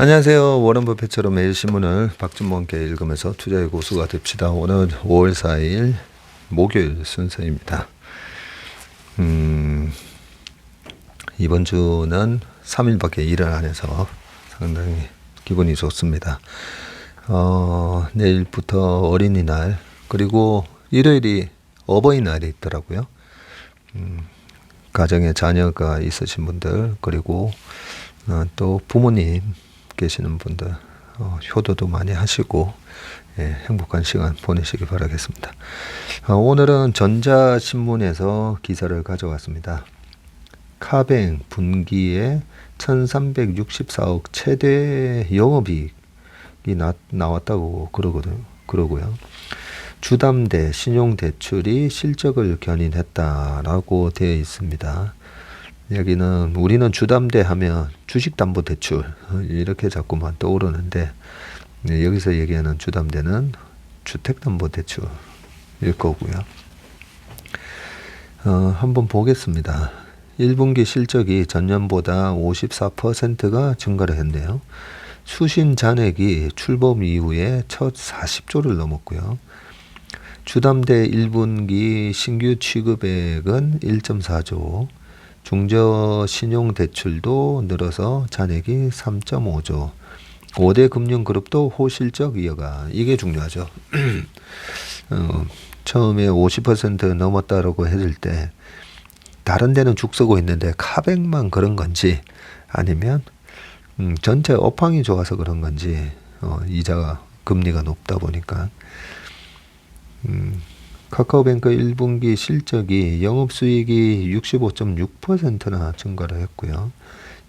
안녕하세요. 워런 버핏처럼 매일 신문을 박준모 함께 읽으면서 투자의 고수가 됩시다. 오늘 5월 4일 목요일 순서입니다. 이번 주는 3일밖에 일을 안 해서 상당히 기분이 좋습니다. 내일부터 어린이날 그리고 일요일이 어버이날이 있더라고요. 가정에 자녀가 있으신 분들 그리고 또 부모님 계시는 분들 효도도 많이 하시고 행복한 시간 보내시기 바라겠습니다. 오늘은 전자신문에서 기사를 가져왔습니다. 카뱅 분기에 1364억 최대 영업이익이 나왔다고 그러고요. 주담대 신용대출이 실적을 견인했다라고 되어 있습니다. 여기는 우리는 주담대 하면 주식담보대출 이렇게 자꾸만 떠오르는데 여기서 얘기하는 주담대는 주택담보대출일 거고요. 한번 보겠습니다. 1분기 실적이 전년보다 54%가 증가를 했네요. 수신 잔액이 출범 이후에 첫 40조를 넘었고요. 주담대 1분기 신규 취급액은 1.4조, 중저신용대출도 늘어서 잔액이 3.5조, 5대 금융그룹도 호실적 이어가. 이게 중요하죠. 처음에 50% 넘었다라고 했을 때 다른 데는 죽 서고 있는데 카뱅만 그런 건지 아니면 전체 업황이 좋아서 그런 건지 이자가 금리가 높다 보니까 카카오뱅크 1분기 실적이 영업수익이 65.6%나 증가를 했고요.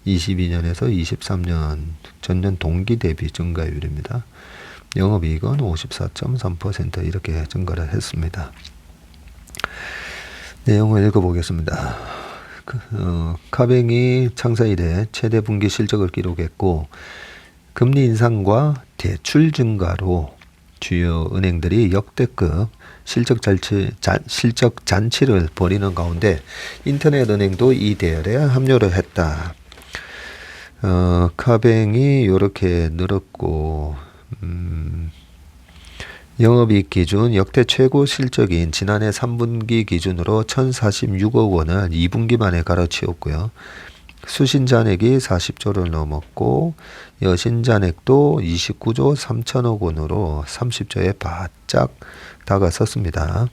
22년에서 23년 전년 동기 대비 증가율입니다. 영업이익은 54.3% 이렇게 증가를 했습니다. 내용을 읽어보겠습니다. 카뱅이 창사 이래 최대 분기 실적을 기록했고 금리 인상과 대출 증가로 주요 은행들이 역대급 실적 잔치를 벌이는 가운데 인터넷 은행도 이 대열에 합류를 했다. 카뱅이 이렇게 늘었고 영업이익 기준 역대 최고 실적인 지난해 3분기 기준으로 1046억 원을 2분기 만에 갈아치웠고요. 수신잔액이 40조를 넘었고 여신잔액도 29조 3천억 원으로 30조에 바짝 다가섰습니다.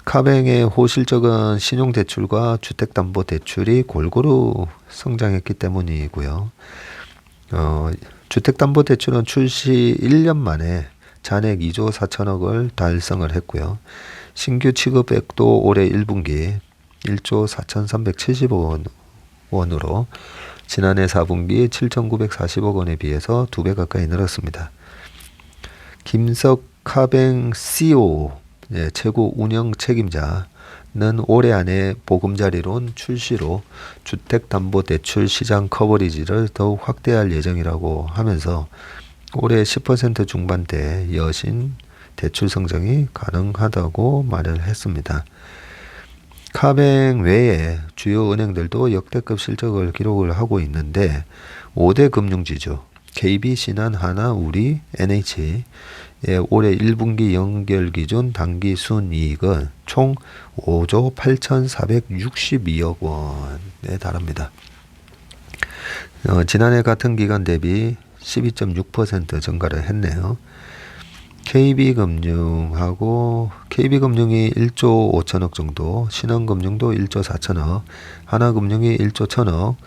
카뱅의 호실적은 신용대출과 주택담보대출이 골고루 성장했기 때문이고요. 주택담보대출은 출시 1년 만에 잔액 2조 4천억을 달성을 했고요. 신규 취급액도 올해 1분기 1조 4,370억 원으로 지난해 4분기 7,940억 원에 비해서 2배 가까이 늘었습니다. 김석 카뱅 CEO 최고 운영 책임자는 올해 안에 보금자리론 출시로 주택담보대출 시장 커버리지를 더욱 확대할 예정이라고 하면서 올해 10% 중반대 여신 대출 성장이 가능하다고 말을 했습니다. 카뱅 외에 주요 은행들도 역대급 실적을 기록을 하고 있는데 5대 금융지주 KB, 신한, 하나, 우리, NH 올해 1분기 연결 기준 당기 순이익은 총 5조 8,462억 원에 달합니다. 지난해 같은 기간 대비 12.6% 증가를 했네요. KB금융이 1조 5천억 정도, 신한금융도 1조 4천억, 하나금융이 1조 1천억,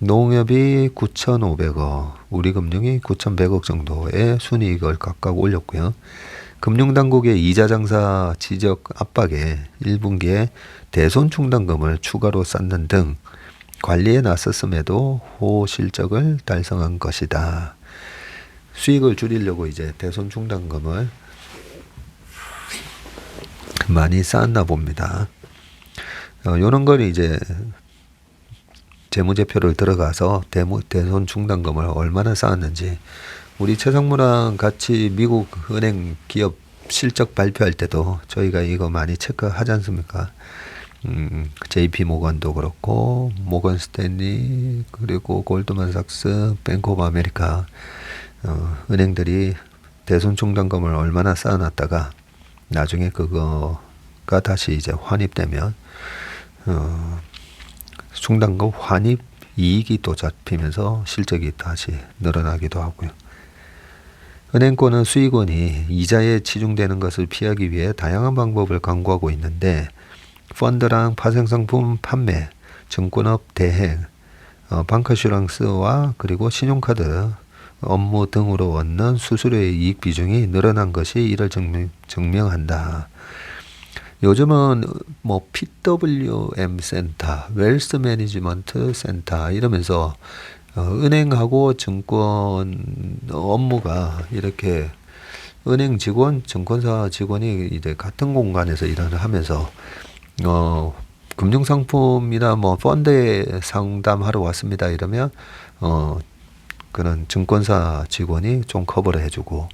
농협이 9,500억, 우리금융이 9,100억 정도의 순이익을 각각 올렸고요. 금융당국의 이자장사 지적 압박에 1분기에 대손충당금을 추가로 쌓는 등 관리에 나섰음에도 호실적을 달성한 것이다. 수익을 줄이려고 이제 대손충당금을 많이 쌓았나 봅니다. 요런 걸 이제 재무제표를 들어가서 대손충당금을 얼마나 쌓았는지 우리 최상무랑 같이 미국 은행 기업 실적 발표할 때도 저희가 이거 많이 체크하지 않습니까? JP 모건도 그렇고 모건 스탠리 그리고 골드만삭스, 뱅크 오브 아메리카 은행들이 대손 충당금을 얼마나 쌓아놨다가 나중에 그거가 다시 이제 환입되면 충당금 환입 이익이 또 잡히면서 실적이 다시 늘어나기도 하고요. 은행권은 수익원이 이자에 치중되는 것을 피하기 위해 다양한 방법을 강구하고 있는데 펀드랑 파생상품 판매, 증권업 대행, 방카슈랑스와 그리고 신용카드 업무 등으로 얻는 수수료의 이익 비중이 늘어난 것이 이를 증명한다. 요즘은 뭐 PWM 센터, 웰스 매니지먼트 센터 이러면서 은행하고 증권 업무가 이렇게 은행 직원, 증권사 직원이 이제 같은 공간에서 일을 하면서 금융상품이나 뭐 펀드에 상담하러 왔습니다 이러면 그런 증권사 직원이 좀 커버를 해주고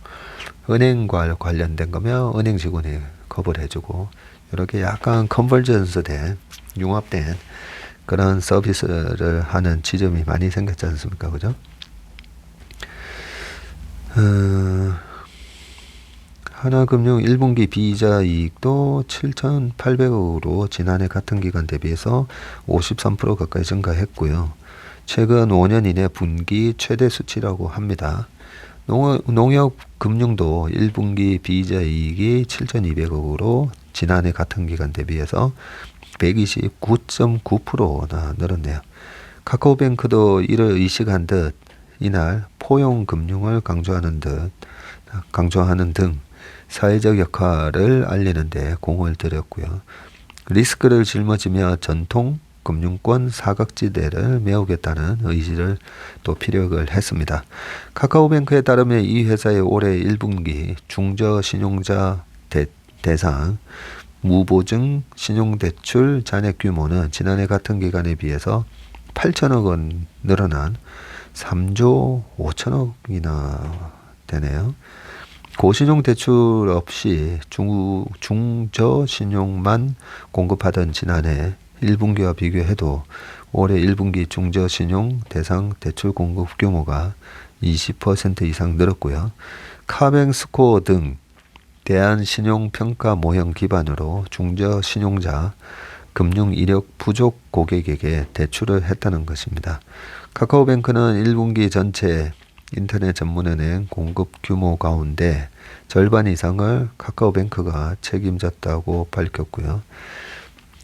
은행과 관련된 거면 은행 직원이 커버를 해주고 이렇게 약간 컨버전스 된 융합된 그런 서비스를 하는 지점이 많이 생겼지 않습니까? 그죠? 하나금융 1분기 비이자 이익도 7,800억으로 지난해 같은 기간 대비해서 53% 가까이 증가했고요. 최근 5년 이내 분기 최대 수치라고 합니다. 농협금융도 1분기 비이자 이익이 7,200억으로 지난해 같은 기간 대비해서 129.9%나 늘었네요. 카카오뱅크도 이를 의식한 듯 이날 포용금융을 강조하는 등 사회적 역할을 알리는 데 공을 들였고요. 리스크를 짊어지며 전통 금융권 사각지대를 메우겠다는 의지를 또 피력을 했습니다. 카카오뱅크에 따르면 이 회사의 올해 1분기 중저신용자 대상 무보증 신용대출 잔액 규모는 지난해 같은 기간에 비해서 8천억 원 늘어난 3조 5천억이나 되네요. 고신용 대출 없이 중저신용만 공급하던 지난해 1분기와 비교해도 올해 1분기 중저신용 대상 대출 공급 규모가 20% 이상 늘었고요. 카뱅스코어 등 대한신용평가 모형 기반으로 중저신용자 금융 이력 부족 고객에게 대출을 했다는 것입니다. 카카오뱅크는 1분기 전체 인터넷 전문은행 공급 규모 가운데 절반 이상을 카카오뱅크가 책임졌다고 밝혔고요.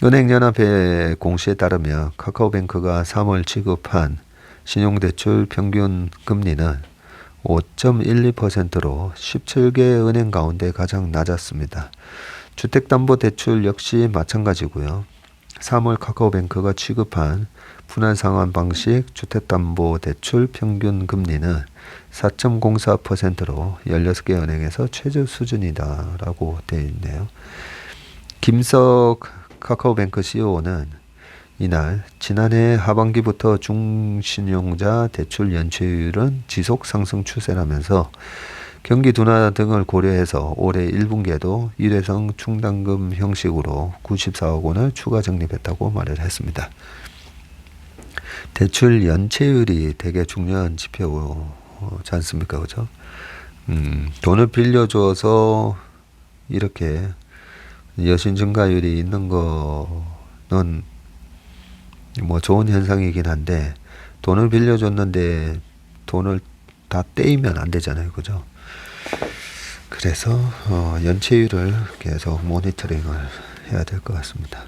은행연합회 공시에 따르면 카카오뱅크가 3월 지급한 신용대출 평균 금리는 5.12%로 17개 은행 가운데 가장 낮았습니다. 주택담보대출 역시 마찬가지고요. 3월 카카오뱅크가 취급한 분할상환 방식 주택담보대출 평균 금리는 4.04%로 16개 은행에서 최저 수준이다라고 되어 있네요. 김석 카카오뱅크 CEO는 이날 지난해 하반기부터 중신용자 대출 연체율은 지속 상승 추세라면서 경기 둔화 등을 고려해서 올해 1분기에도 일회성 충당금 형식으로 94억 원을 추가 적립했다고 말을 했습니다. 대출 연체율이 되게 중요한 지표지 않습니까? 그죠? 돈을 빌려줘서 이렇게 여신 증가율이 있는 거는 뭐 좋은 현상이긴 한데 돈을 빌려줬는데 돈을 다 떼이면 안 되잖아요. 그죠? 그래서 연체율을 계속 모니터링을 해야 될 것 같습니다.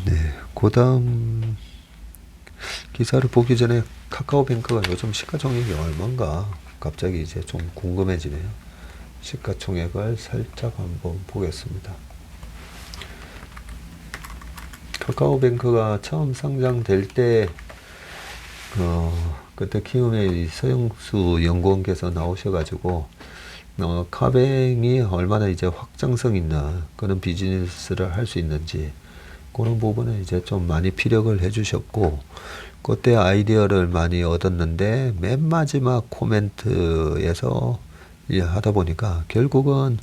네, 그 다음 기사를 보기 전에 카카오뱅크가 요즘 시가총액이 얼마인가 갑자기 이제 좀 궁금해지네요. 시가총액을 살짝 한번 보겠습니다. 카카오뱅크가 처음 상장될 때 그때 키움의 서영수 연구원께서 나오셔가지고 카뱅이 얼마나 이제 확장성 있는 그런 비즈니스를 할 수 있는지 그런 부분에 이제 좀 많이 피력을 해주셨고 그때 아이디어를 많이 얻었는데 맨 마지막 코멘트에서 하다 보니까 결국은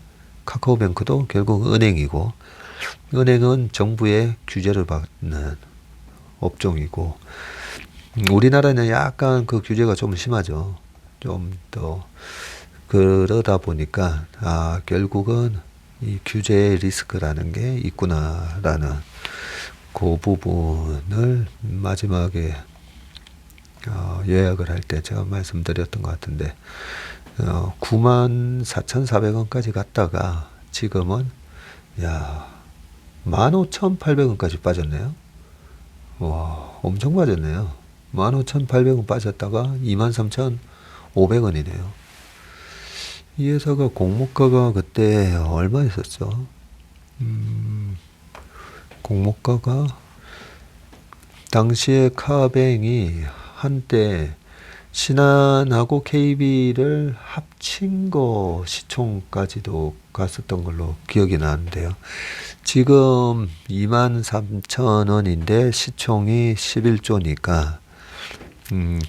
카카오뱅크도 결국 은행이고, 은행은 정부의 규제를 받는 업종이고, 우리나라는 약간 그 규제가 좀 심하죠. 좀 더 그러다 보니까 결국은 이 규제의 리스크라는 게 있구나라는 그 부분을 마지막에 요약을 할 때 제가 말씀드렸던 것 같은데 94,400원까지 갔다가 지금은 15,800원까지 빠졌네요. 와, 엄청 빠졌네요. 15,800원 빠졌다가 23,500원이네요. 이 회사가 공모가가 그때 얼마였었죠? 공모가가 당시에 카뱅이 한때 신한하고 KB를 합친 거 시총까지도 갔었던 걸로 기억이 나는데요. 지금 23,000원인데 시총이 11조니까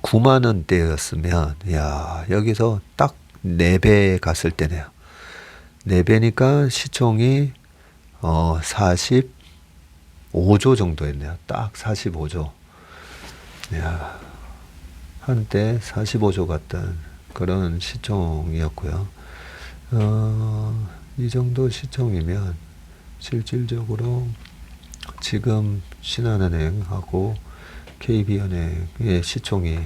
9만 원대였으면 여기서 딱 4배 갔을 때네요. 4배니까 시총이 45조 정도였네요. 딱 45조. 한때 45조 같던 그런 시총이었고요. 이 정도 시총이면 실질적으로 지금 신한은행하고 KB은행의 시총이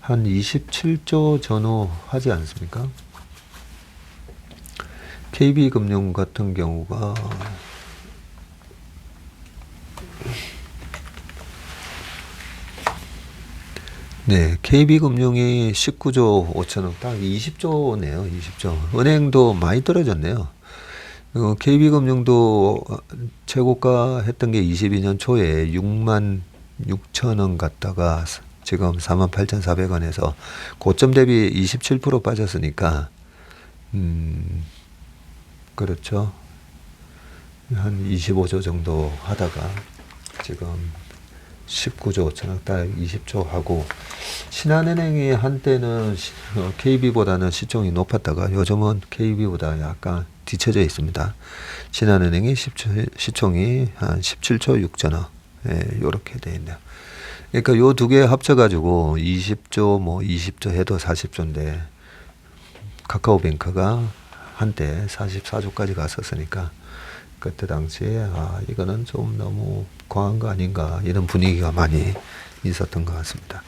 한 27조 전후 하지 않습니까? KB금융 같은 경우가 KB금융이 19조 5천억, 딱 20조네요. 20조. 은행도 많이 떨어졌네요. KB금융도 최고가 했던 게 22년 초에 6만 6천 원 갔다가 지금 48,400원에서 고점 대비 27% 빠졌으니까 그렇죠. 한 25조 정도 하다가 지금 19조 5천억 딱 20조 하고, 신한은행이 한때는 KB보다는 시총이 높았다가 요즘은 KB보다 약간 뒤쳐져 있습니다. 신한은행이 시총이 한 17조 6천억 이렇게 돼 있네요. 그러니까 요 두 개 합쳐가지고 20조 20조 해도 40조인데 카카오뱅크가 한때 44조까지 갔었으니까 그때 당시에 이거는 좀 너무 과한 거 아닌가 이런 분위기가 많이 있었던 것 같습니다.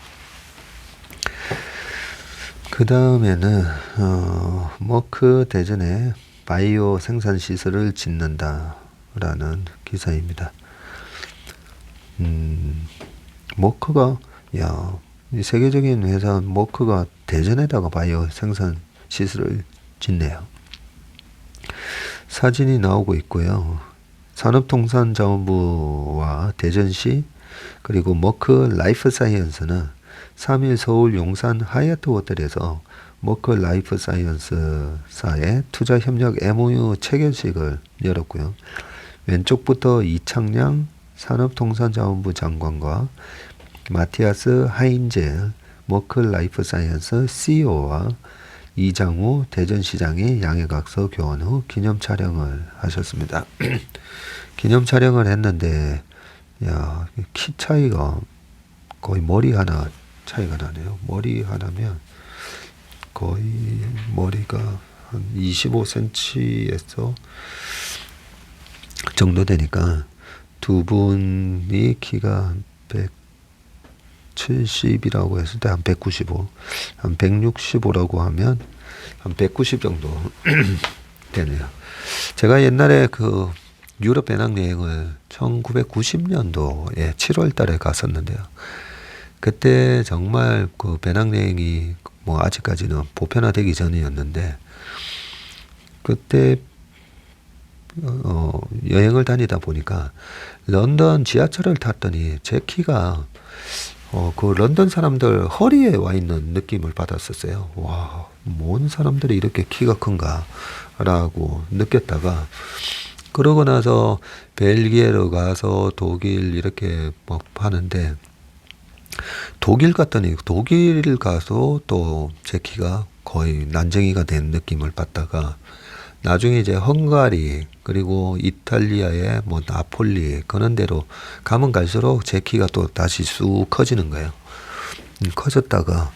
그 다음에는 머크 대전에 바이오 생산 시설을 짓는다라는 기사입니다. 머크가 이 세계적인 회사 머크가 대전에다가 바이오 생산 시설을 짓네요. 사진이 나오고 있고요. 산업통상자원부와 대전시 그리고 머크 라이프사이언스는 3일 서울 용산 하얏트 호텔에서 머크 라이프사이언스사의 투자협력 MOU 체결식을 열었고요. 왼쪽부터 이창량 산업통상자원부 장관과 마티아스 하인젤 머크 라이프사이언스 CEO와 이장우 대전시장이 양해각서 교환 후 기념 촬영을 하셨습니다. 기념 촬영을 했는데 키 차이가 거의 머리 하나 차이가 나네요. 머리 하나면 거의 머리가 한 25cm에서 정도 되니까 두 분이 키가 170이라고 했을 때 한 195, 한 165라고 하면 한 190 정도 되네요. 제가 옛날에 그 유럽 배낭여행을 1990년도에 7월 달에 갔었는데요. 그때 정말 그 배낭여행이 아직까지는 보편화되기 전이었는데, 그때 여행을 다니다 보니까 런던 지하철을 탔더니 제 키가 그 런던 사람들 허리에 와 있는 느낌을 받았었어요. 와, 뭔 사람들이 이렇게 키가 큰가라고 느꼈다가, 그러고 나서 벨기에로 가서 독일 이렇게 하는데, 독일 갔더니 독일 가서 또 제 키가 거의 난쟁이가 된 느낌을 받다가 나중에 이제 헝가리 그리고 이탈리아의 뭐 나폴리 그런 데로 가면 갈수록 제 키가 또 다시 쑥 커지는 거예요. 커졌다가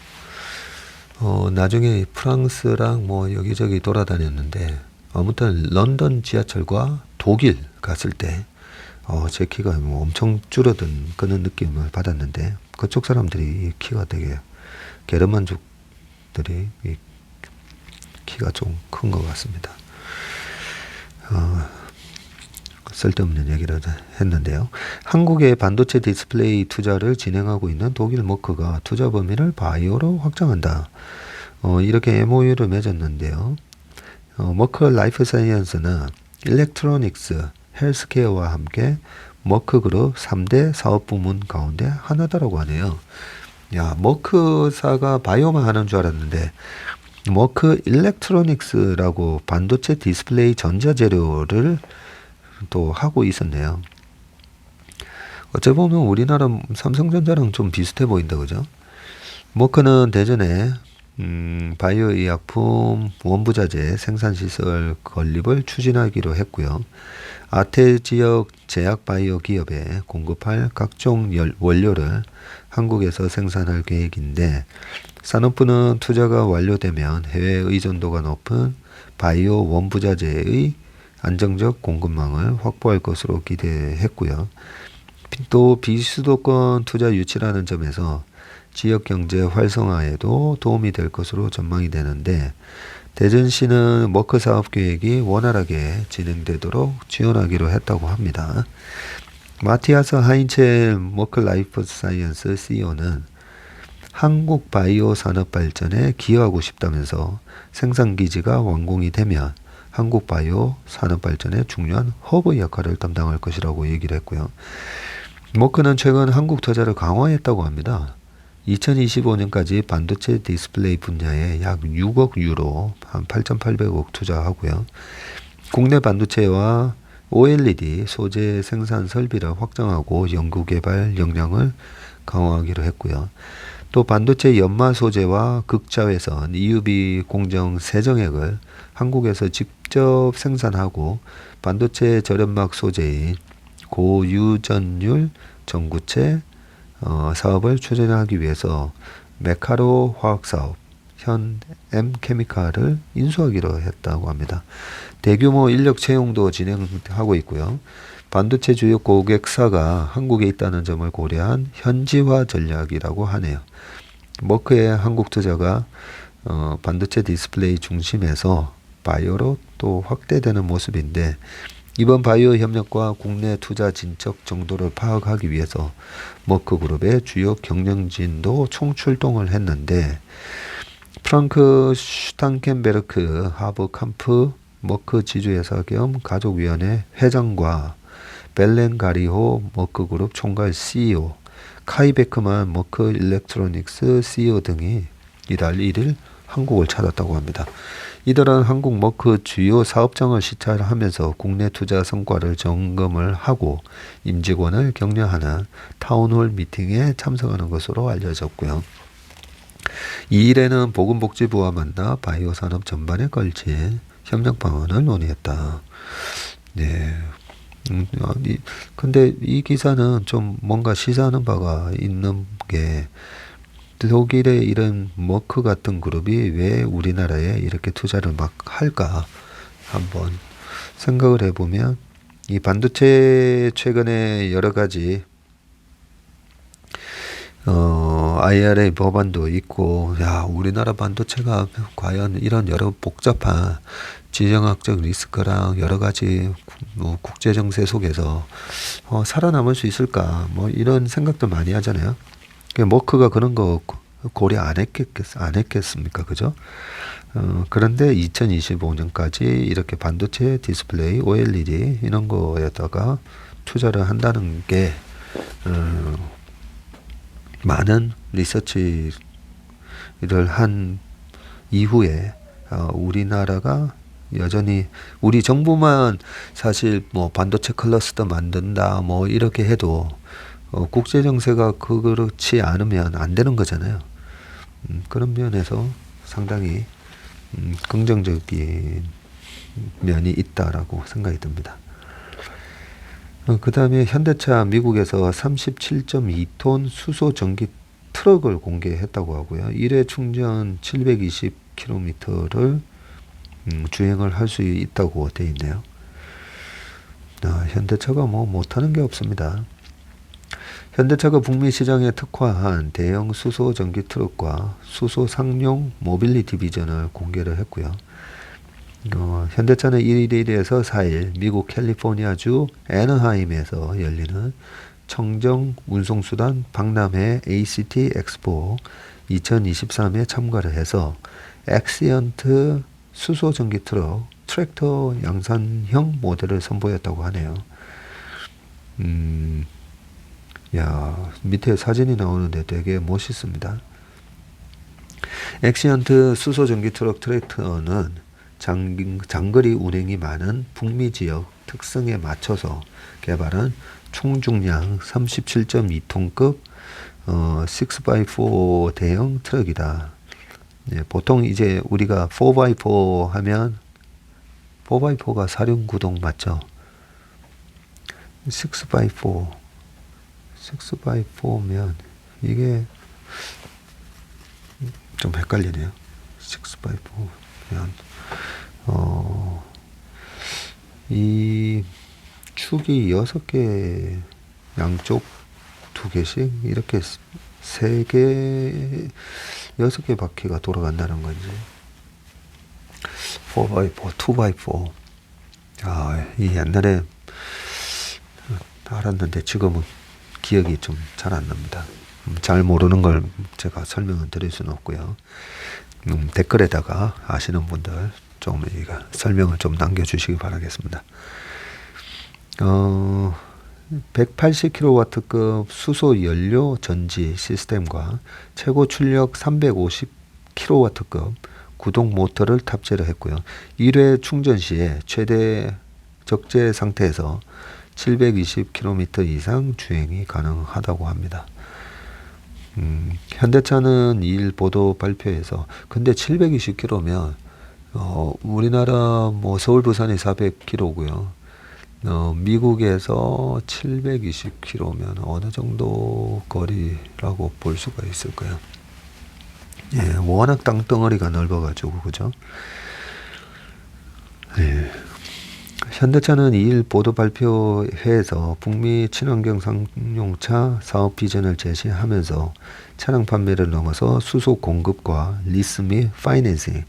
나중에 프랑스랑 뭐 여기저기 돌아다녔는데 아무튼 런던 지하철과 독일 갔을 때 제 키가 뭐 엄청 줄어든 그런 느낌을 받았는데 그쪽 사람들이 키가 되게 게르만족들이 키가 좀 큰 것 같습니다. 쓸데없는 얘기를 했는데요. 한국의 반도체 디스플레이 투자를 진행하고 있는 독일 머크가 투자 범위를 바이오로 확장한다. 이렇게 MOU를 맺었는데요. 머크 라이프 사이언스는 일렉트로닉스, 헬스케어와 함께 머크 그룹 3대 사업 부문 가운데 하나다라고 하네요. 야, 머크사가 바이오만 하는 줄 알았는데 머크 일렉트로닉스라고 반도체 디스플레이 전자재료를 또 하고 있었네요. 어째 보면 우리나라 삼성전자랑 좀 비슷해 보인다, 그죠? 머크는 대전에 바이오 의약품 원부자재 생산시설 건립을 추진하기로 했고요. 아태 지역 제약 바이오 기업에 공급할 각종 원료를 한국에서 생산할 계획인데 산업부는 투자가 완료되면 해외 의존도가 높은 바이오 원부자재의 안정적 공급망을 확보할 것으로 기대했고요. 또 비수도권 투자 유치라는 점에서 지역 경제 활성화에도 도움이 될 것으로 전망이 되는데 대전시는 머크 사업 계획이 원활하게 진행되도록 지원하기로 했다고 합니다. 마티아스 하인첼 머크 라이프 사이언스 CEO는 한국 바이오 산업 발전에 기여하고 싶다면서 생산 기지가 완공이 되면 한국 바이오 산업 발전에 중요한 허브 역할을 담당할 것이라고 얘기를 했고요. 머크는 최근 한국 투자를 강화했다고 합니다. 2025년까지 반도체 디스플레이 분야에 약 6억 유로, 한 8,800억 투자하고요. 국내 반도체와 OLED 소재 생산 설비를 확장하고 연구개발 역량을 강화하기로 했고요. 또 반도체 연마 소재와 극자외선 EUV 공정 세정액을 한국에서 직접 생산하고 반도체 절연막 소재인 고유전율 전구체 사업을 추진하기 위해서 메카로 화학사업 현 M케미칼을 인수하기로 했다고 합니다. 대규모 인력 채용도 진행하고 있고요. 반도체 주요 고객사가 한국에 있다는 점을 고려한 현지화 전략이라고 하네요. 머크의 한국 투자가 반도체 디스플레이 중심에서 바이오로 또 확대되는 모습인데 이번 바이오 협력과 국내 투자 진척 정도를 파악하기 위해서 머크 그룹의 주요 경영진도 총출동을 했는데 프랑크 슈탄켄베르크 하버캄프 머크 지주회사 겸 가족위원회 회장과 벨렌 가리호 머크 그룹 총괄 CEO, 카이 베크만 머크 일렉트로닉스 CEO 등이 이달 1일 한국을 찾았다고 합니다. 이들은 한국 머크 주요 사업장을 시찰하면서 국내 투자 성과를 점검을 하고 임직원을 격려하는 타운홀 미팅에 참석하는 것으로 알려졌고요. 이 일에는 보건복지부와 만나 바이오 산업 전반에 걸친 협력 방안을 논의했다. 네. 근데 이 기사는 좀 뭔가 시사하는 바가 있는 게 독일의 이런 머크 같은 그룹이 왜 우리나라에 이렇게 투자를 막 할까 한번 생각을 해보면 이 반도체 최근에 여러 가지 IRA 법안도 있고 야 우리나라 반도체가 과연 이런 여러 복잡한 지정학적 리스크랑 여러 가지 국제 정세 속에서 살아남을 수 있을까 뭐 이런 생각도 많이 하잖아요. 머크가 그런 거 고려 안 했겠습니까? 그죠? 그런데 2025년까지 이렇게 반도체 디스플레이, OLED 이런 거에다가 투자를 한다는 게 많은 리서치를 한 이후에 우리나라가 여전히 우리 정부만 사실 뭐 반도체 클러스터 만든다 뭐 이렇게 해도 국제 정세가 그렇지 않으면 안 되는 거잖아요. 그런 면에서 상당히 긍정적인 면이 있다라고 생각이 듭니다. 그 다음에 현대차 미국에서 37.2톤 수소 전기 트럭을 공개했다고 하고요. 1회 충전 720km를 주행을 할 수 있다고 되어 있네요. 현대차가 뭐 못하는 게 없습니다. 현대차가 북미 시장에 특화한 대형 수소 전기 트럭과 수소 상용 모빌리티 비전을 공개를 했고요. 현대차는 1일에서 4일 미국 캘리포니아주 애너하임에서 열리는 청정 운송수단 박람회 ACT 엑스포 2023에 참가를 해서 엑시언트 수소 전기 트럭 트랙터 양산형 모델을 선보였다고 하네요. 야, 밑에 사진이 나오는데 되게 멋있습니다. 엑시언트 수소 전기 트럭 트랙터는 장거리 운행이 많은 북미 지역 특성에 맞춰서 개발한 총 중량 37.2톤급 6x4 대형 트럭이다. 보통 이제 우리가 4x4 하면 4x4가 사륜구동 맞죠? 6x4면 이게 좀 헷갈리네요. 6x4면 이 축이 6개, 양쪽 2개씩 이렇게 3개, 6개 바퀴가 돌아간다는 건지 4x4, 2x4 이 옛날에 알았는데 지금은 기억이 좀 잘 안 납니다. 잘 모르는 걸 제가 설명을 드릴 수는 없고요. 댓글에다가 아시는 분들 좀 설명을 좀 남겨주시기 바라겠습니다. 180kW급 수소 연료 전지 시스템과 최고 출력 350kW급 구동 모터를 탑재를 했고요. 1회 충전 시에 최대 적재 상태에서 720km 이상 주행이 가능하다고 합니다. 현대차는 2일 보도 발표에서 근데 720km면 우리나라 뭐 서울 부산이 400km고요. 미국에서 720km면 어느 정도 거리라고 볼 수가 있을까요? 예, 워낙 땅덩어리가 넓어가지고 그죠? 예. 현대차는 2일 보도 발표회에서 북미 친환경 상용차 사업 비전을 제시하면서 차량 판매를 넘어서 수소 공급과 리스 및 파이낸싱,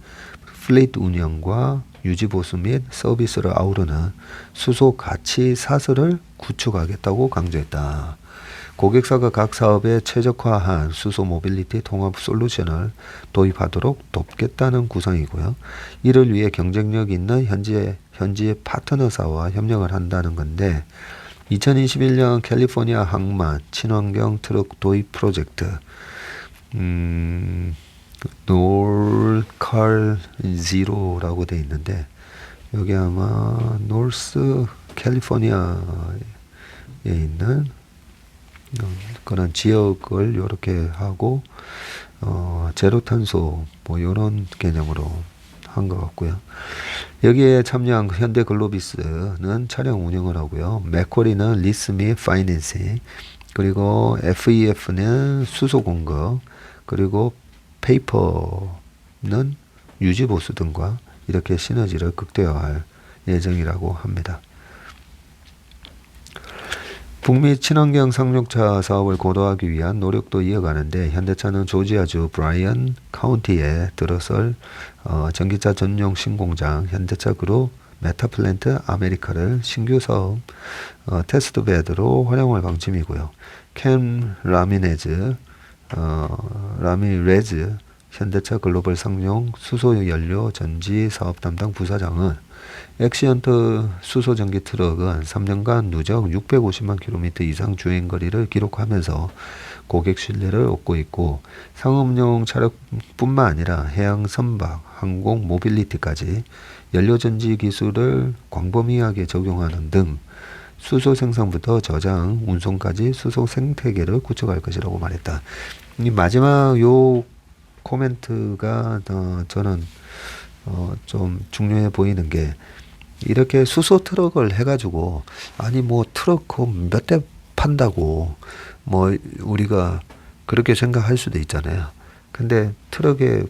플릿 운영과 유지 보수 및 서비스를 아우르는 수소 가치 사슬을 구축하겠다고 강조했다. 고객사가 각 사업에 최적화한 수소 모빌리티 통합 솔루션을 도입하도록 돕겠다는 구상이고요. 이를 위해 경쟁력 있는 현지의 파트너사와 협력을 한다는 건데 2021년 캘리포니아 항만 친환경 트럭 도입 프로젝트 놀칼 제로라고 되어 있는데 여기 아마 노스 캘리포니아에 있는 그런 지역을 이렇게 하고 제로 탄소 뭐 이런 개념으로 한 것 같고요. 여기에 참여한 현대 글로비스는 차량 운영을 하고요. 맥쿼리는 리스 및 파이낸싱, 그리고 FEF는 수소 공급, 그리고 페이퍼는 유지 보수 등과 이렇게 시너지를 극대화할 예정이라고 합니다. 북미 친환경 상용차 사업을 고도화하기 위한 노력도 이어가는데 현대차는 조지아주 브라이언 카운티에 들어설 전기차 전용 신공장 현대차 그룹 메타플랜트 아메리카를 신규 사업 테스트베드로 활용할 방침이고요. 캠 라미레즈 현대차 글로벌 상용 수소 연료 전지 사업 담당 부사장은 엑시언트 수소 전기 트럭은 3년간 누적 650만 km 이상 주행 거리를 기록하면서 고객 신뢰를 얻고 있고 상업용 차량뿐만 아니라 해양 선박, 항공 모빌리티까지 연료 전지 기술을 광범위하게 적용하는 등 수소 생산부터 저장, 운송까지 수소 생태계를 구축할 것이라고 말했다. 이 마지막 요 코멘트가 저는 좀 중요해 보이는 게 이렇게 수소 트럭을 해가지고 아니 뭐 트럭 몇 대 판다고 뭐 우리가 그렇게 생각할 수도 있잖아요. 근데 트럭에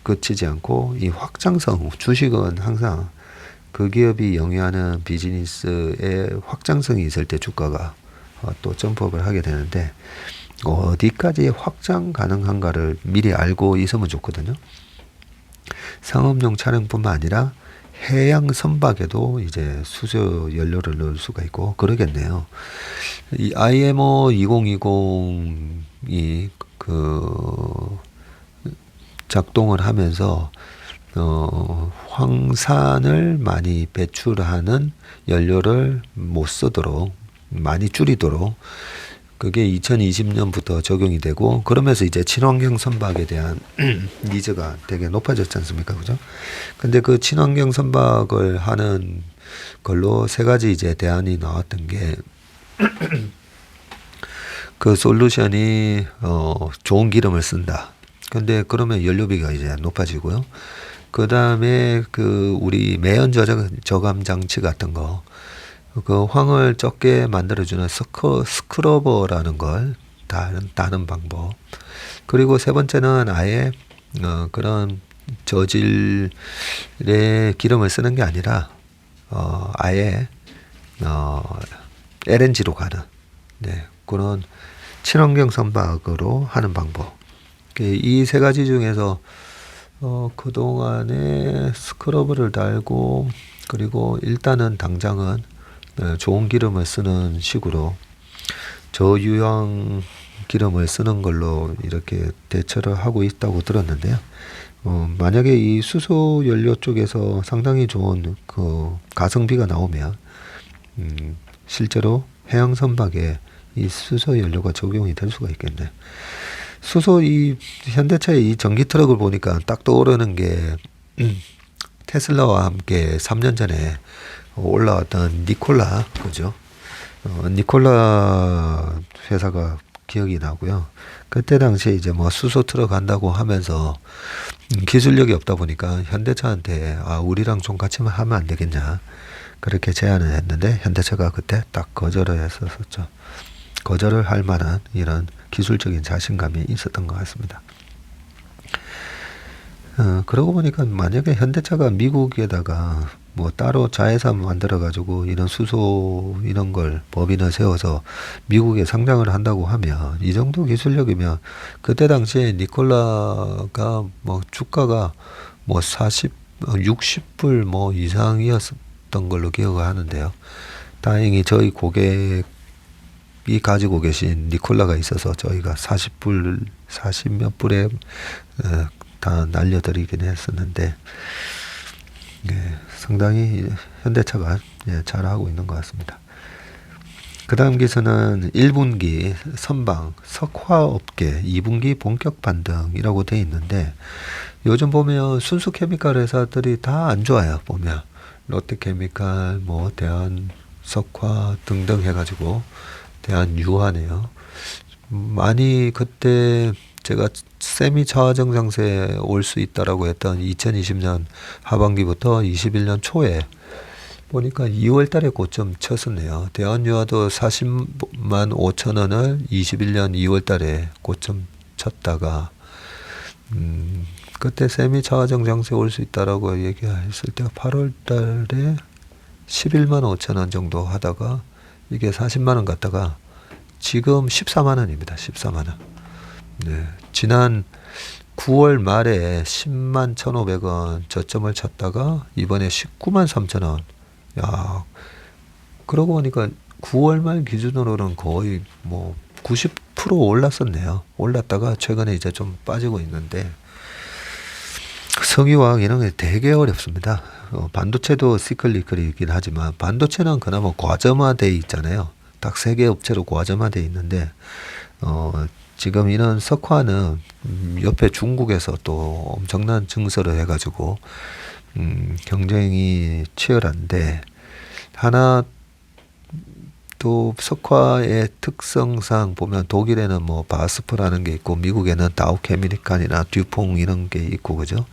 그치지 않고 이 확장성 주식은 항상 그 기업이 영위하는 비즈니스의 확장성이 있을 때 주가가 또 점프업을 하게 되는데 어디까지 확장 가능한가를 미리 알고 있으면 좋거든요. 상업용 차량뿐만 아니라 해양 선박에도 이제 수소 연료를 넣을 수가 있고 그러겠네요. 이 IMO 2020이 그 작동을 하면서 황산을 많이 배출하는 연료를 못 쓰도록 많이 줄이도록 그게 2020년부터 적용이 되고 그러면서 이제 친환경 선박에 대한 니즈가 되게 높아졌지 않습니까? 그죠? 근데 그 친환경 선박을 하는 걸로 세 가지 이제 대안이 나왔던 게 그 솔루션이 좋은 기름을 쓴다. 근데 그러면 연료비가 이제 높아지고요. 그 다음에 그 우리 매연 저감 장치 같은 거, 그 황을 적게 만들어주는 스크러버라는 걸 다는 방법. 그리고 세 번째는 아예 그런 저질의 기름을 쓰는 게 아니라 아예 LNG로 가는 그런 친환경 선박으로 하는 방법. 이 세 가지 중에서 그동안에 스크러버를 달고 그리고 일단은 당장은 좋은 기름을 쓰는 식으로 저유황 기름을 쓰는 걸로 이렇게 대처를 하고 있다고 들었는데요. 만약에 이 수소 연료 쪽에서 상당히 좋은 그 가성비가 나오면 실제로 해양 선박에 이 수소 연료가 적용이 될 수가 있겠네. 수소 이 현대차의 이 전기 트럭을 보니까 딱 떠오르는 게 테슬라와 함께 3년 전에 올라왔던 니콜라 그죠? 니콜라 회사가 기억이 나고요. 그때 당시에 이제 뭐 수소 트럭 한다고 하면서 기술력이 없다 보니까 현대차한테 우리랑 좀 같이 하면 안 되겠냐 그렇게 제안을 했는데 현대차가 그때 딱 거절을 했었죠. 거절을 할 만한 이런 기술적인 자신감이 있었던 것 같습니다. 그러고 보니까 만약에 현대차가 미국에다가 뭐 따로 자회사 만들어 가지고 이런 수소 이런 걸 법인을 세워서 미국에 상장을 한다고 하면 이 정도 기술력이면 그때 당시에 니콜라가 뭐 주가가 뭐 60불 뭐 이상이었던 걸로 기억을 하는데요. 다행히 저희 고객이 가지고 계신 니콜라가 있어서 저희가 40 몇 불에 다 날려드리긴 했었는데 상당히 현대차가 잘하고 있는 것 같습니다. 그 다음 기사는 1분기 선박 석화업계 2분기 본격 반등이라고 돼 있는데 요즘 보면 순수 케미칼 회사들이 다 안 좋아요. 보면 롯데케미칼 뭐 대한석화 등등 해가지고 대한유화네요. 많이 그때 제가 세미 저하정상세에 올 수 있다라고 했던 2020년 하반기부터 21년 초에 보니까 2월 달에 고점 쳤었네요. 대한유화도 40만 5천 원을 21년 2월 달에 고점 쳤다가 그때 세미 저하정상세 올 수 있다라고 얘기했을 때가 8월 달에 11만 5천 원 정도 하다가 이게 40만 원 갔다가 지금 14만 원입니다. 14만 원. 지난 9월 말에 10만 1,500원 저점을 쳤다가 이번에 19만 3천 원. 야, 그러고 보니까 9월 말 기준으로는 거의 뭐 90% 올랐었네요. 올랐다가 최근에 이제 좀 빠지고 있는데 석유화학 이런 게 되게 어렵습니다. 반도체도 시클리컬이긴 하지만 반도체는 그나마 과점화돼 있잖아요. 딱 3개 업체로 과점화돼 있는데 지금 이런 석화는 옆에 중국에서 또 엄청난 증설을 해가지고 경쟁이 치열한데 하나 또 석화의 특성상 보면 독일에는 뭐 바스프라는 게 있고 미국에는 다우케미칼이나 듀퐁 이런 게 있고 그죠?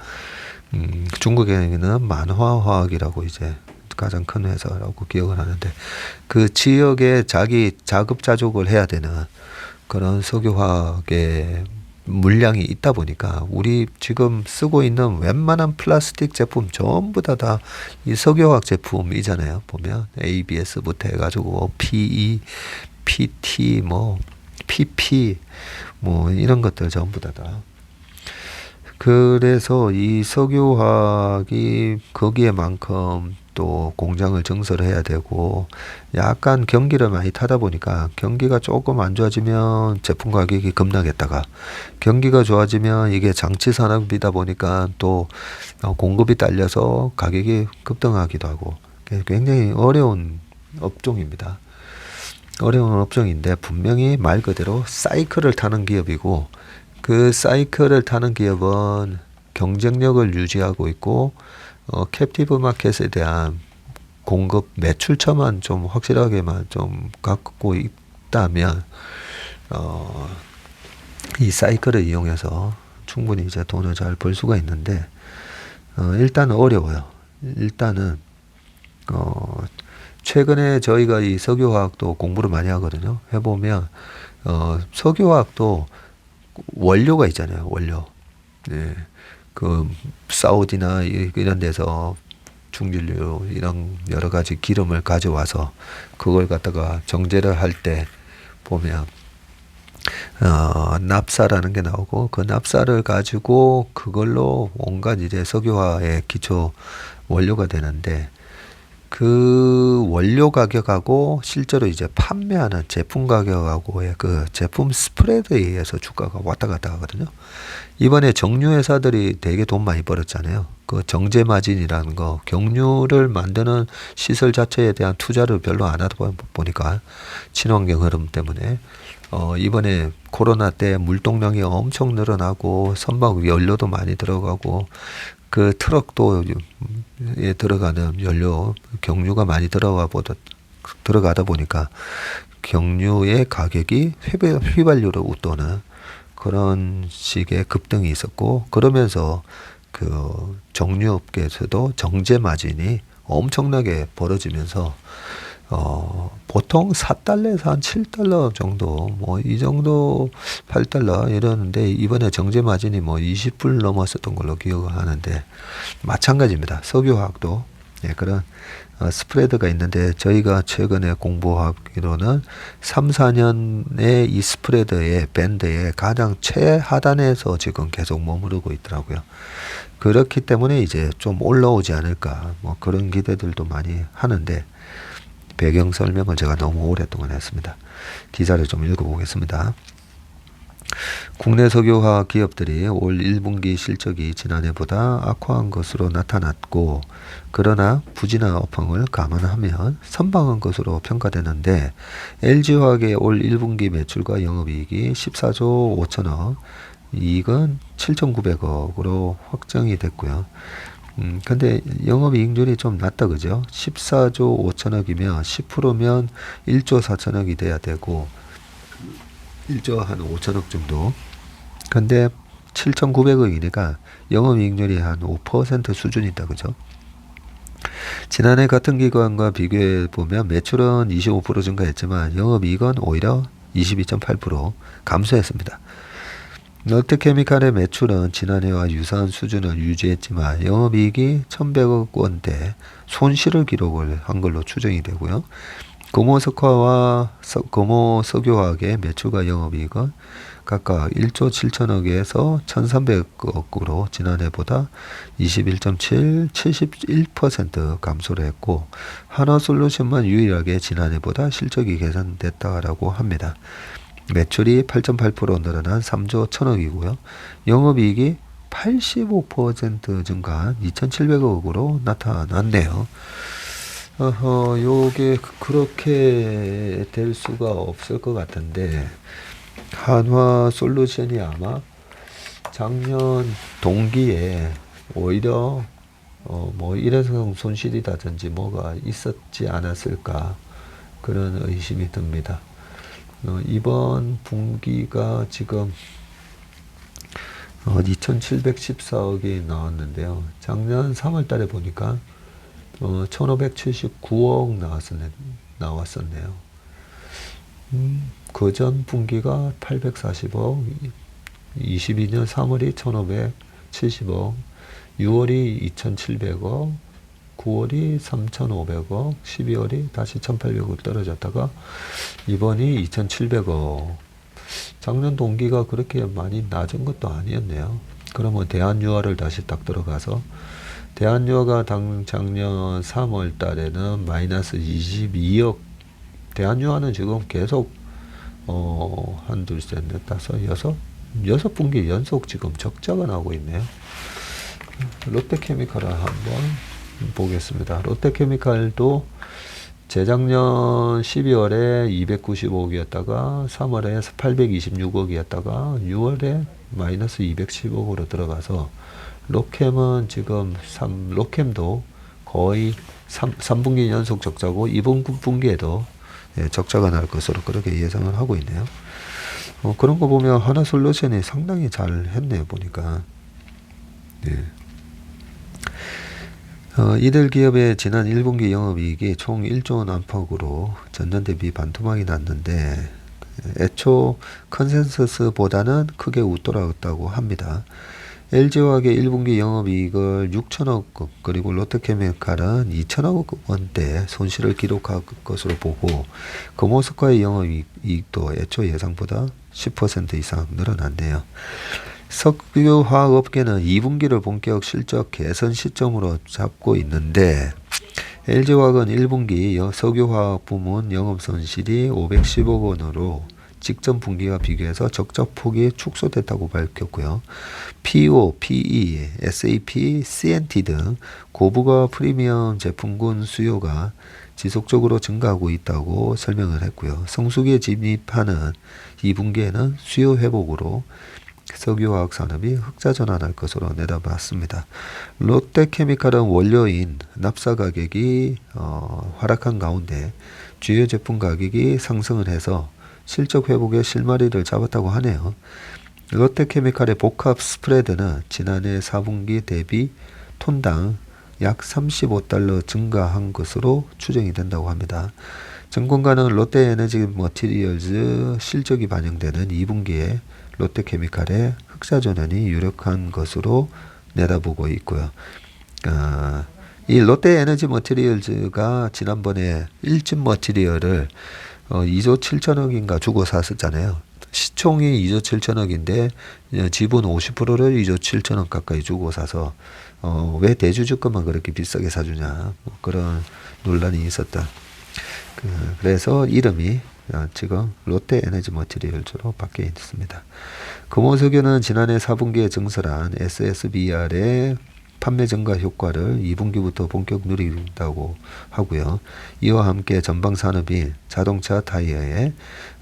중국에는 만화화학이라고 이제 가장 큰 회사라고 기억을 하는데 그 지역에 자기 자급자족을 해야 되는 그런 석유화학의 물량이 있다 보니까 우리 지금 쓰고 있는 웬만한 플라스틱 제품 전부 다 이 석유화학 제품이잖아요. 보면 ABS부터 해가지고 PE, PT, 뭐 PP, 뭐 이런 것들 전부 다. 그래서 이 석유화학이 거기에만큼 또 공장을 증설을 해야 되고 약간 경기를 많이 타다 보니까 경기가 조금 안 좋아지면 제품 가격이 급락했다가 경기가 좋아지면 이게 장치 산업이다 보니까 또 공급이 딸려서 가격이 급등하기도 하고 굉장히 어려운 업종입니다. 어려운 업종인데 분명히 말 그대로 사이클을 타는 기업이고 그 사이클을 타는 기업은 경쟁력을 유지하고 있고 캡티브 마켓에 대한 공급 매출처만 좀 확실하게만 좀 갖고 있다면 이 사이클을 이용해서 충분히 이제 돈을 잘 벌 수가 있는데 일단은 어려워요. 일단은 최근에 저희가 이 석유화학도 공부를 많이 하거든요. 해보면 석유화학도 원료가 있잖아요. 원료. 네. 그 사우디나 이런 데서 중진류 이런 여러 가지 기름을 가져와서 그걸 갖다가 정제를 할 때 보면 납사라는 게 나오고 그 납사를 가지고 그걸로 온갖 이제 석유화의 기초 원료가 되는데 그 원료 가격하고 실제로 이제 판매하는 제품 가격하고의 그 제품 스프레드에 의해서 주가가 왔다 갔다 하거든요. 이번에 정유 회사들이 되게 돈 많이 벌었잖아요. 그 정제 마진이라는 거, 경유를 만드는 시설 자체에 대한 투자를 별로 안 하다 보니까 친환경 흐름 때문에 이번에 코로나 때 물동량이 엄청 늘어나고 선박 연료도 많이 들어가고 그 트럭도 에 들어가는 연료 경유가 많이 들어가다 보니까 경유의 가격이 휘발유로 웃도는 그런 식의 급등이 있었고 그러면서 그 정유업계에서도 정제 마진이 엄청나게 벌어지면서 보통 4달러에서 한 7달러 정도, 뭐, 이 정도 8달러 이러는데, 이번에 정제 마진이 뭐 20불 넘었었던 걸로 기억을 하는데, 마찬가지입니다. 석유화학도, 예, 그런, 스프레드가 있는데, 저희가 최근에 공부하기로는 3, 4년의 이 스프레드의 밴드의 가장 최하단에서 지금 계속 머무르고 있더라고요. 그렇기 때문에 이제 좀 올라오지 않을까, 뭐 그런 기대들도 많이 하는데, 배경 설명을 제가 너무 오랫동안 했습니다. 기사를 좀 읽어보겠습니다. 국내 석유화학 기업들이 올 1분기 실적이 지난해보다 악화한 것으로 나타났고 그러나 부진한 업황을 감안하면 선방한 것으로 평가되는데 LG화학의 올 1분기 매출과 영업이익이 14조 5천억, 이익은 7,900억으로 확정이 됐고요. 근데 영업이익률이 좀 낮다, 그죠? 14조 5천억이면 10%면 1조 4천억이 돼야 되고 1조 한 5천억 정도. 근데 7,900억이니까 영업이익률이 한 5% 수준이다, 그죠? 지난해 같은 기간과 비교해 보면 매출은 25% 증가했지만 영업이익은 오히려 22.8% 감소했습니다. 롯데케미칼의 매출은 지난해와 유사한 수준을 유지했지만 영업이익이 1,100억 원대 손실을 기록을 한 걸로 추정이 되고요. 금호석화와 금호석유화학의 매출과 영업이익은 각각 1조 7천억에서 1,300억으로 지난해보다 21.7, 71% 감소를 했고 한화솔루션만 유일하게 지난해보다 실적이 개선됐다라고 합니다. 매출이 8.8% 늘어난 3조 1천억이고요. 영업이익이 85% 증가한 2,700억으로 나타났네요. 요게 그렇게 될 수가 없을 것 같은데 한화솔루션이 아마 작년 동기에 오히려 뭐 일회성 손실이라든지 뭐가 있었지 않았을까 그런 의심이 듭니다. 이번 분기가 지금 2,714억이 나왔는데요. 작년 3월 달에 보니까 1,579억 나왔었네요. 그전 분기가 840억, 22년 3월이 1,570억, 6월이 2,700억, 9월이 3,500억, 12월이 다시 1,800억 떨어졌다가 이번이 2,700억. 작년 동기가 그렇게 많이 낮은 것도 아니었네요. 그러면 대한유화를 다시 딱 들어가서 대한유화가 작년 3월 달에는 마이너스 22억. 대한유화는 지금 계속 한 둘, 셋, 넷, 다섯, 여섯 분기 연속 지금 적자가 나오고 있네요. 롯데케미칼을 한번 보겠습니다. 롯데케미칼도 재작년 12월에 295억이었다가 3월에 826억이었다가 6월에 마이너스 210억으로 들어가서 롯캠은 지금 롯캠도 거의 3분기 연속 적자고 이번 분기에도 적자가 날 것으로 그렇게 예상을 하고 있네요. 그런 거 보면 하나솔루션이 상당히 잘 했네요, 보니까. 네. 이들 기업의 지난 1분기 영업이익이 총 1조 원 안팎으로 전년 대비 반토막이 났는데 애초 컨센서스보다는 크게 웃돌았다고 합니다. LG화학의 1분기 영업이익을 6천억 그리고 롯데케미칼은 2천억 원대 손실을 기록할 것으로 보고 금호석화의 영업이익도 애초 예상보다 10% 이상 늘어났네요. 석유화학업계는 2분기를 본격 실적 개선 시점으로 잡고 있는데 LG화학은 1분기 석유화학 부문 영업손실이 510억 원으로 직전 분기와 비교해서 적자폭이 축소됐다고 밝혔고요. PO, PE, SAP, CNT 등 고부가 프리미엄 제품군 수요가 지속적으로 증가하고 있다고 설명을 했고요. 성수기에 진입하는 2분기에는 수요 회복으로 석유화학 산업이 흑자 전환할 것으로 내다봤습니다. 롯데케미칼은 원료인 납사 가격이 하락한 가운데 주요 제품 가격이 상승을 해서 실적 회복에 실마리를 잡았다고 하네요. 롯데케미칼의 복합 스프레드는 지난해 4분기 대비 톤당 약 35달러 증가한 것으로 추정이 된다고 합니다. 증권가는 롯데에너지 머티리얼즈 실적이 반영되는 2분기에 롯데케미칼의 흑자 전환이 유력한 것으로 내다보고 있고요. 이 롯데에너지 머티리얼즈가 지난번에 일진 머티리얼을 2조 7천억인가 주고 샀었잖아요. 시총이 2조 7천억인데 지분 50%를 2조 7천억 가까이 주고 사서 왜 대주주급만 그렇게 비싸게 사주냐 뭐 그런 논란이 있었다. 그래서 이름이 지금 롯데에너지 머티리얼즈로 바뀌어 있습니다. 금호석유는 지난해 4분기에 증설한 SSBR의 판매 증가 효과를 2분기부터 본격 누린다고 하고요. 이와 함께 전방 산업인 자동차 타이어에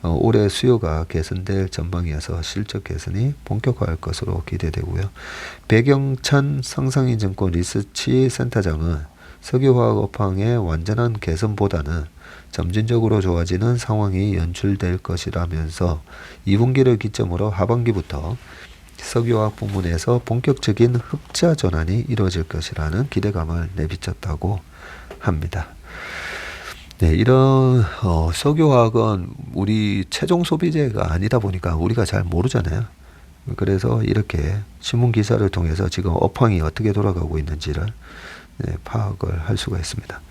올해 수요가 개선될 전방이어서 실적 개선이 본격화할 것으로 기대되고요. 백영찬 상상인증권 리서치 센터장은 석유화학 업황의 완전한 개선보다는 점진적으로 좋아지는 상황이 연출될 것이라면서 2분기를 기점으로 하반기부터 석유화학 부문에서 본격적인 흑자 전환이 이루어질 것이라는 기대감을 내비쳤다고 합니다. 네, 이런 석유화학은 우리 최종 소비재가 아니다 보니까 우리가 잘 모르잖아요. 그래서 이렇게 신문 기사를 통해서 지금 업황이 어떻게 돌아가고 있는지를 파악을 할 수가 있습니다.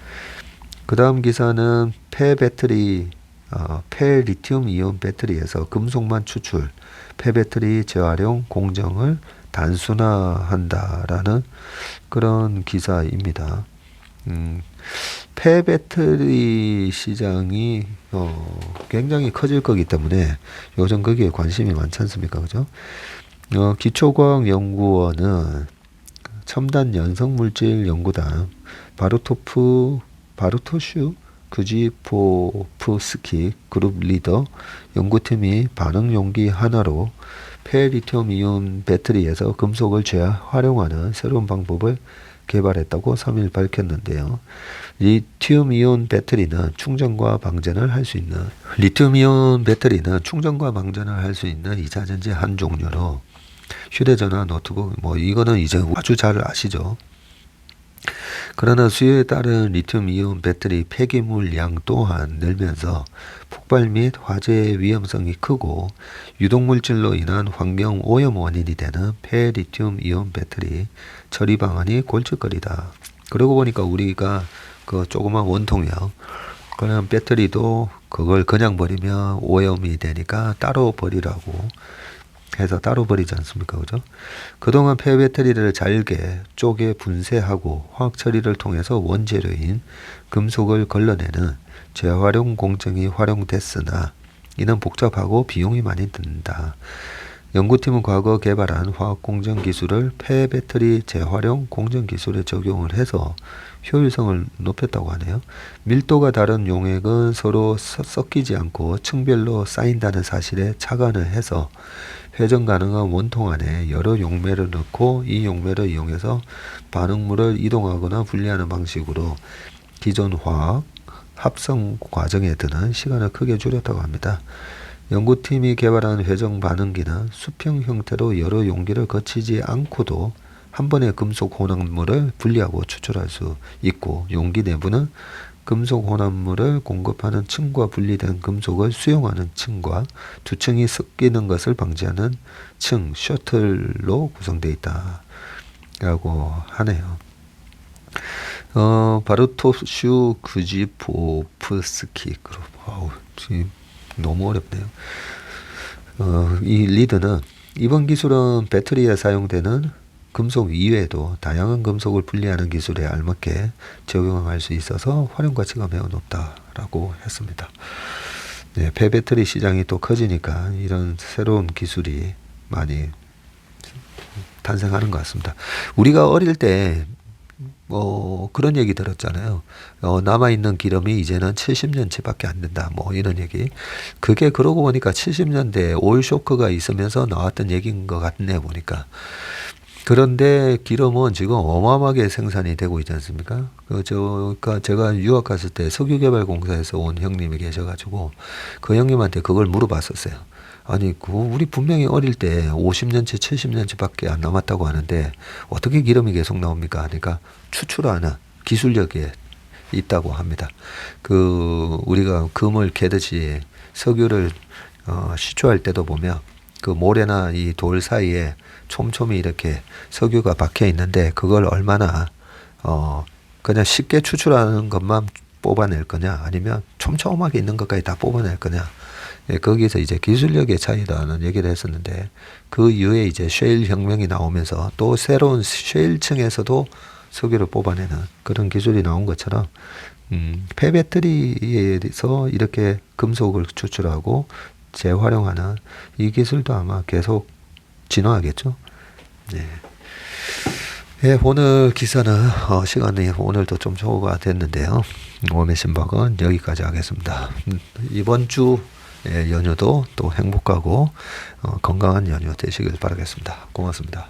그 다음 기사는 폐리튬 이온 배터리에서 금속만 추출, 폐배터리 재활용 공정을 단순화한다라는 그런 기사입니다. 폐배터리 시장이 굉장히 커질 거기 때문에 요즘 거기에 관심이 많지 않습니까? 그죠? 기초과학연구원은 첨단 연성물질 연구단 바루토슈 그지포프스키 그룹 리더 연구팀이 반응 용기 하나로 폐리튬 이온 배터리에서 금속을 재활용하는 새로운 방법을 개발했다고 3일 밝혔는데요. 리튬 이온 배터리는 충전과 방전을 할 수 있는 2차 전지 한 종류로 휴대전화, 노트북, 뭐 이거는 이제 아주 잘 아시죠. 그러나 수요에 따른 리튬이온 배터리 폐기물 양 또한 늘면서 폭발 및 화재의 위험성이 크고 유독물질로 인한 환경 오염 원인이 되는 폐리튬이온 배터리 처리 방안이 골칫거리다. 그러고 보니까 우리가 그 조그만 원통이요. 그냥 배터리도 그걸 그냥 버리면 오염이 되니까 따로 버리라고 해서 따로 버리지 않습니까? 그죠? 그동안 폐배터리를 잘게 쪼개 분쇄하고 화학 처리를 통해서 원재료인 금속을 걸러내는 재활용 공정이 활용됐으나 이는 복잡하고 비용이 많이 든다. 연구팀은 과거 개발한 화학 공정 기술을 폐배터리 재활용 공정 기술에 적용을 해서 효율성을 높였다고 하네요. 밀도가 다른 용액은 서로 섞이지 않고 층별로 쌓인다는 사실에 착안을 해서 회전 가능한 원통 안에 여러 용매를 넣고 이 용매를 이용해서 반응물을 이동하거나 분리하는 방식으로 기존 화학 합성 과정에 드는 시간을 크게 줄였다고 합니다. 연구팀이 개발한 회전 반응기는 수평 형태로 여러 용기를 거치지 않고도 한 번에 금속 혼합물을 분리하고 추출할 수 있고 용기 내부는 금속 혼합물을 공급하는 층과 분리된 금속을 수용하는 층과 두 층이 섞이는 것을 방지하는 층 셔틀로 구성되어 있다 라고 하네요. 바르토슈 구지포프스키 그룹. 너무 어렵네요. 이 리드는 이번 기술은 배터리에 사용되는 금속 이외에도 다양한 금속을 분리하는 기술에 알맞게 적용할 수 있어서 활용 가치가 매우 높다라고 했습니다. 네, 폐배터리 시장이 또 커지니까 이런 새로운 기술이 많이 탄생하는 것 같습니다. 우리가 어릴 때 그런 얘기 들었잖아요. 남아있는 기름이 이제는 70년치밖에 안 된다. 뭐 이런 얘기. 그게 그러고 보니까 70년대에 오일 쇼크가 있으면서 나왔던 얘기인 것 같네 보니까. 그런데 기름은 지금 어마어마하게 생산이 되고 있지 않습니까? 그러니까 제가 유학 갔을 때 석유개발공사에서 온 형님이 계셔가지고 그 형님한테 그걸 물어봤었어요. 아니, 우리 분명히 어릴 때 50년치, 70년치밖에 안 남았다고 하는데 어떻게 기름이 계속 나옵니까? 하니까 추출하는 기술력이 있다고 합니다. 우리가 금을 캐듯이 석유를 시추할 때도 보면 그 모래나 이 돌 사이에 촘촘히 이렇게 석유가 박혀 있는데 그걸 얼마나 그냥 쉽게 추출하는 것만 뽑아낼 거냐 아니면 촘촘하게 있는 것까지 다 뽑아낼 거냐. 예, 거기서 이제 기술력의 차이라는 얘기를 했었는데 그 이후에 이제 셰일 혁명이 나오면서 또 새로운 셰일층에서도 석유를 뽑아내는 그런 기술이 나온 것처럼 폐배터리에서 이렇게 금속을 추출하고 재활용하는 이 기술도 아마 계속 진화하겠죠. 네. 예, 오늘 기사는 시간이 오늘도 좀 초과됐는데요. 오메 신박은 여기까지 하겠습니다. 이번 주 연휴도 또 행복하고 건강한 연휴 되시길 바라겠습니다. 고맙습니다.